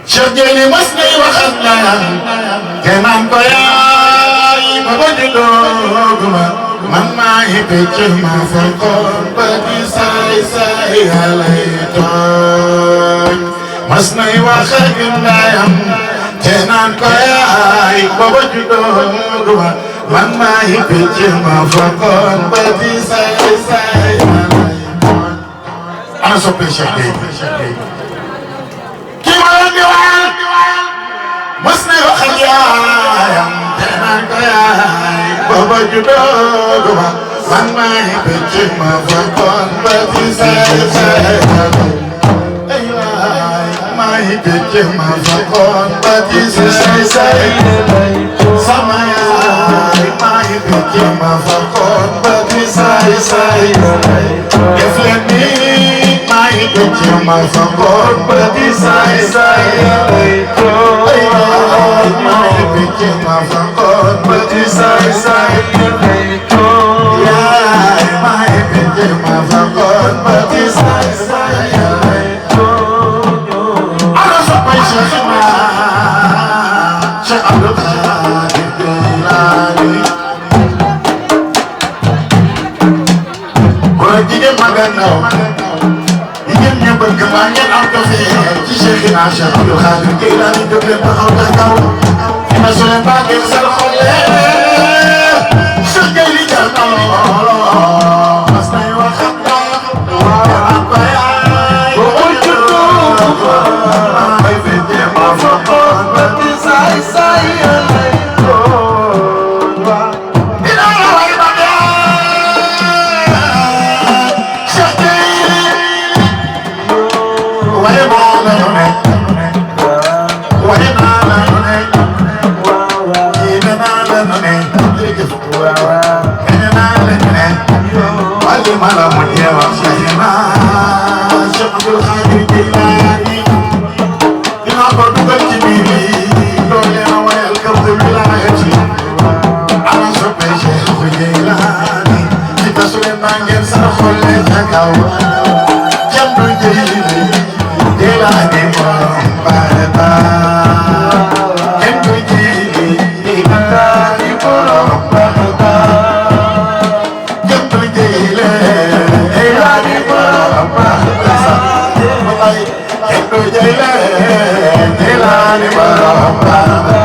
Cheikh Jeyni mas nay waxat naa te naan ko yaay ba ba juddoo man maa ngi pecc ma fekkoon ba di saay saay yàllay tooñ mas nay waxat ndayam te naan ko yaay ba ba juddoo man maa ngi pecc ma fekkoon ba di saay saay yàllay tooñ. ana soppe Cheikh Jeyni kii ma leen di waal mas nay waxat yaayam te naan ko yaay baba juddoo man maa ngi pecc ma fekkoon ba di saay saay ay waay maa ngi pecc ma fekkoon ba di saay saay sama yaay maa ngi pecc ma fekkoon ba di saay saay def leen nii maa ngi pecc ma fekkoon ba di saay saay ay waay maa ngi pecc ma fekkoon ba di saay saay yaay maa ngi pecc ma fekkoon ba di saay saay ana soppay Cheikh ma Cheikh Abdou Khadir Jilani góor jigéen mag ak ndaw jigéen ñi bëgg maa ngeen am cofeel ci Cheikhina Cheikh Abdou Khadir Jilani jóg leen taxaw ca kaw ma su leen bàggee seen xol Cheikh Jeyni jar na lool mas nay wax ak naan ko yaay boo juddoo may fekkee ma fekkoon ba di saay saay yàllay tooñ dina la way ba dee Cheikh Jeyni waye naa la nu ne waye naa la nu ne yéene naa la nu ne jërëjëf yéene naa la nu ne wàllu ma la mu jeewal Cheikhina Cheikh Abdou Khadir Jilani dinaa ko dugal ci biir yi doole na wayal kaw de wilaayati ana soppe Cheikh Jilani ci tasu leen maa ngeen sa xol ca kaw Abdou Jeyni Jilani borom barata Abdou Jeyni Jilani borom barata Abdou Jeyni Jilani borom barata Abdou Jeyni Jilani borom barata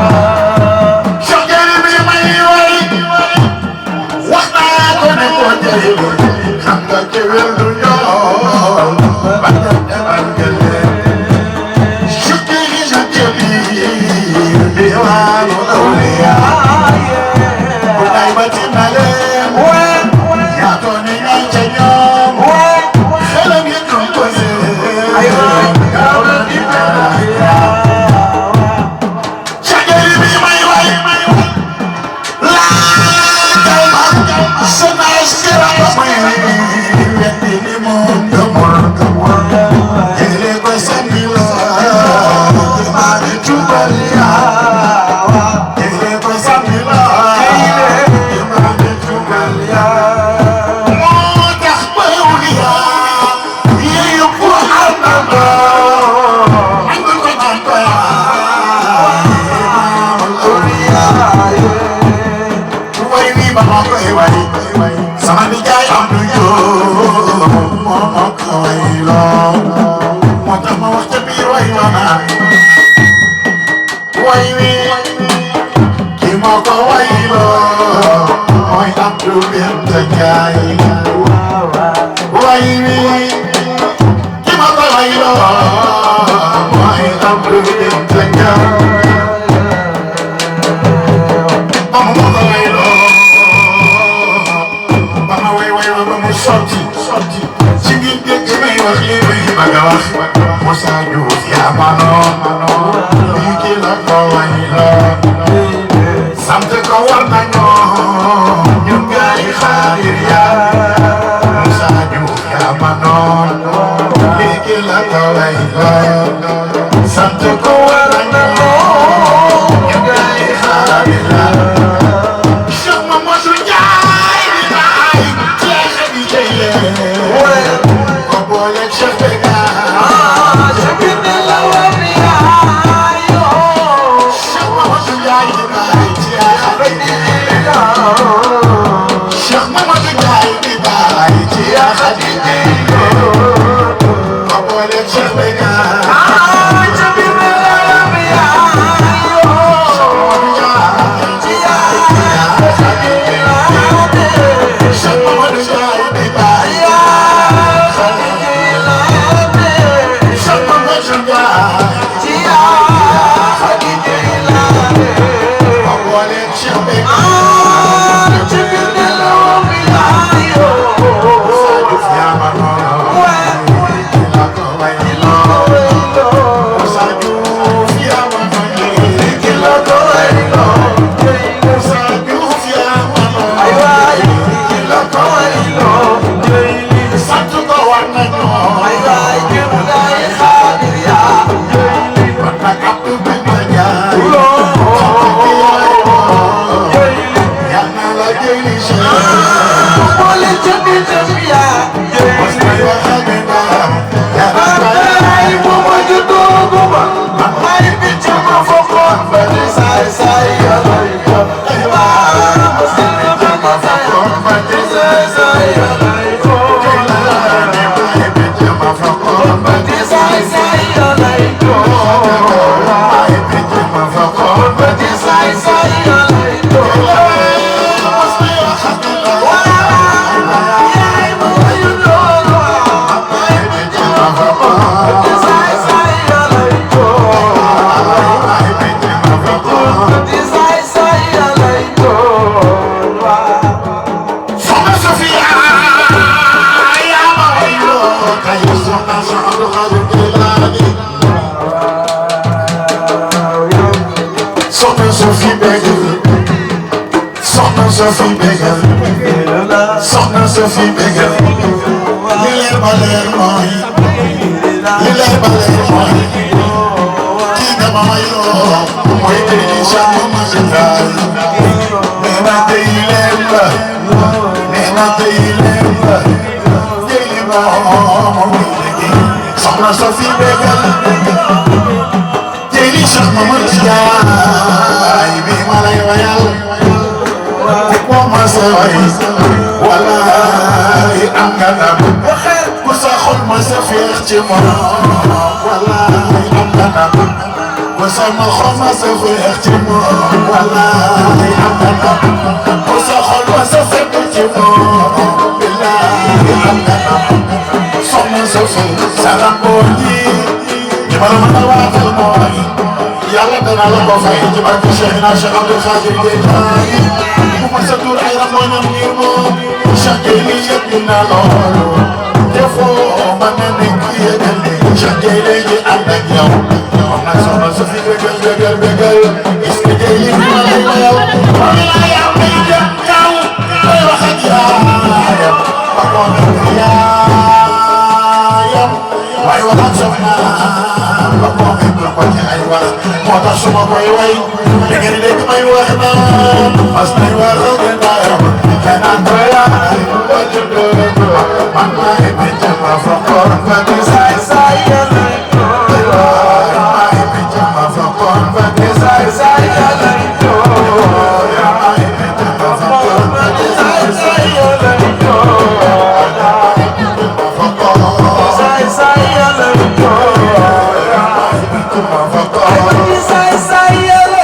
Cheikh Jeyni bi may way wax naa ko ne ko Jeyni xam nga ci wér du ñool ba nga demal gële shukri na jabir diwaanu awliya bu day ba ci maleem yaa toone ngay ca ñoom xelam yi dum ko seen gaaw na di melaaya Cheikh Jeyni bi may way laajal ma sa naas kira ko may wetti ni moom gëmul jële ko sànni la maa ngi jubal yaa jële ko sànni la maa ngi jubal yaa moo tax ba yaa yéyu ko àndandoo nangu ko jànko yaa way wi ba ma koy way sama nijaay am du joo moo ma ko way loo moo tax ma wax ca biir way ma naan way wi ki moo ko way loo mooy Abdou Binta Njaay way wi ki moo ko way loo mooy Abdou Binta Njaay Mama moo ko way loo ba ma way way ba mu sotti ci ngir dégg may wax lii may bëgg a wax Moussa Diouf yaa ma noon lii ki la ko way loo sant ko war nañoo ñun gaay Xaadir yaa Moussa Diouf yaa ma noon lii ki la ko way loo sant ko war nañoo ñun gaay Xaadir yaa Cheikh Mamadou Ndiaye di naay Cheikh di jëye ko boole Cheikh Bega Cheikh bi la wariya ak Abdou Binta Ndiaye yàlla la jëli Cheikh boole jëndi jëmbiya mos na yoo xam ne naam yàlla ay mooma ju doogu ma may bi ci ma fokkoon ba di saay saay yàlla yi ko ay waa mos na bi ci ma fokkoon ba di saay saay yàlla yi ko may bi ci ma fokkoon ba di saay saay yàlla yi ko may bi ci ma fokkoon ba di saay saay yàlla yi ko mos na yoo xam ne yaay mooma ju doogu ma may bi ci ma fokkoon ba di saay saay yàlla yi ko may bi ci ma fokkoon ba di saay saay yàlla yi ko soxna Sofia yaa ma wayloo kay soxna Abdou Khadir Jilani soxna Sofia bégal soxna Sofia bégal soxna Sofia bégal li leer ba leer mooy li leer ba leer mooy kii nga ma wayloo mooy tey di Cheikh Mamadou Ndiaye nee na tey leer la nee na tey leer la jëli moom soxna Sofia bégal jëli Cheikh Mamadou Ndiaye bi ma lay wayal ku ma sa way wallahi am nga ndam ku sa xol ma sa féex ci moom wallahi am nga ndam ku sama xol ma sa féex ci moom wallahi am nga ndam ku sa xol ma sa féex ci moom billahi am nga ndam soxna Sofia salam boo ji li ma la mën a waatal mooy yàlla dana la ko fay ci barke Cheikhna Cheikh Abdou Khadir Jilani bu ma sa tur ay ramoñam ngir moom Cheikh Jeyli yëg dina loolu defoo ma ne nekk yëgal ni Cheikh Jeyli ji ànd ak yow moom nag soxna Sofia bégal bégal bégal gis nga Jeyli bi ma lay wayal moom laa yaa may jëm kaw may wax ak yaayam ba ko nekk yaayam waaye wax ak soxna ba ko nekk ko ci ay wax moo tax su ma koy way da ngeen di dégg may wax naan mas nay wax ak yaayam kenaan ko yaay ba juddoo man maay picc ma fokkoon ba di saay saay yàlla maay picc ma fokkoon ba di saay saay yàlla maay picc ma fokkoon ba di saay saay yàlla saay saay yàlla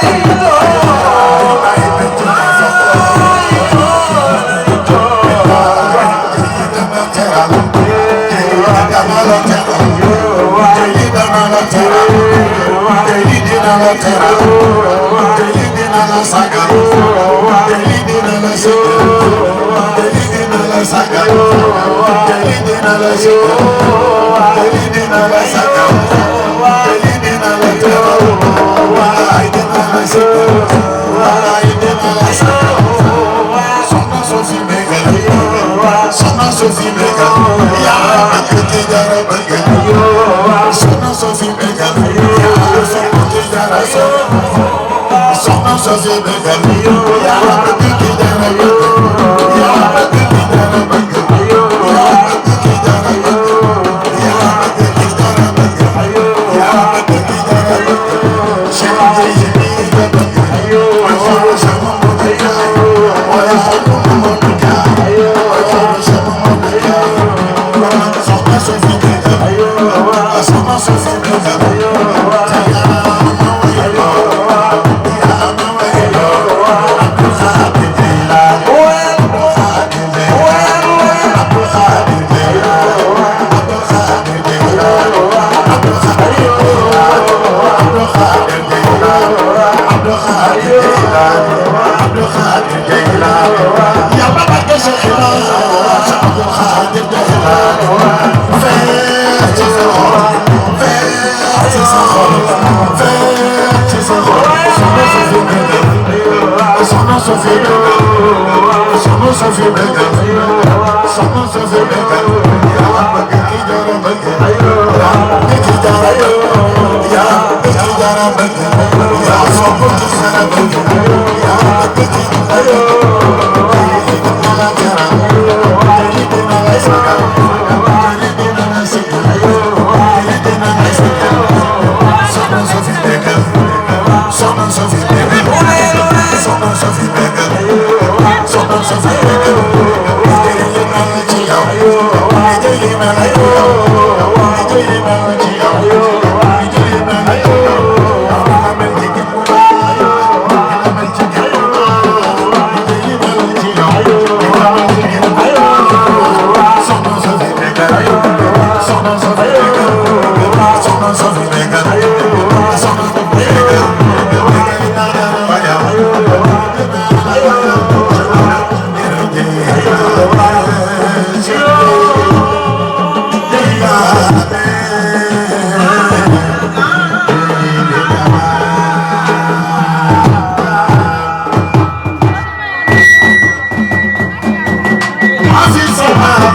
Soxna Sofia bégal yaa bëgg ki dara bëgg Soxna Sofia bégal yaa bëgg ki dara Soxna Sofia bégal yaa bëgg ki dara bëgg yaa bëgg ki dara bëgg yaa bëgg ki dara bëgg yaa bëgg ki dara bëgg yaa bëgg ki dara bëgg Cheikh Jeyli bi nga bëgg mooy xool sama mbokk jaay mooy xool Mamadou Ndiaye mooy xool sama mbokk jaay Soxna Sofia bégal Soxna Sofia bégal te yaa ma wayloo yaa ma wayloo Abdou Khadir Jilani Abdou Khadir Jilani Abdou Khadir Jilani Abdou Khadir Jilani Abdou Khadir Jilani Abdou Khadir Jilani Abdou Khadir Jilani yaa ma bëgg Cheikhna Abdou Khadir Jilani feex ci sa xol feex ci sa xol feex ci sa xol Soxna Sofia bégal Soxna Sofia bégal Soxna Sofia bégal yaa bëgg ki dara bëgg yaa bëgg ki dara bëgg yaa bëgg ki Aziz Sama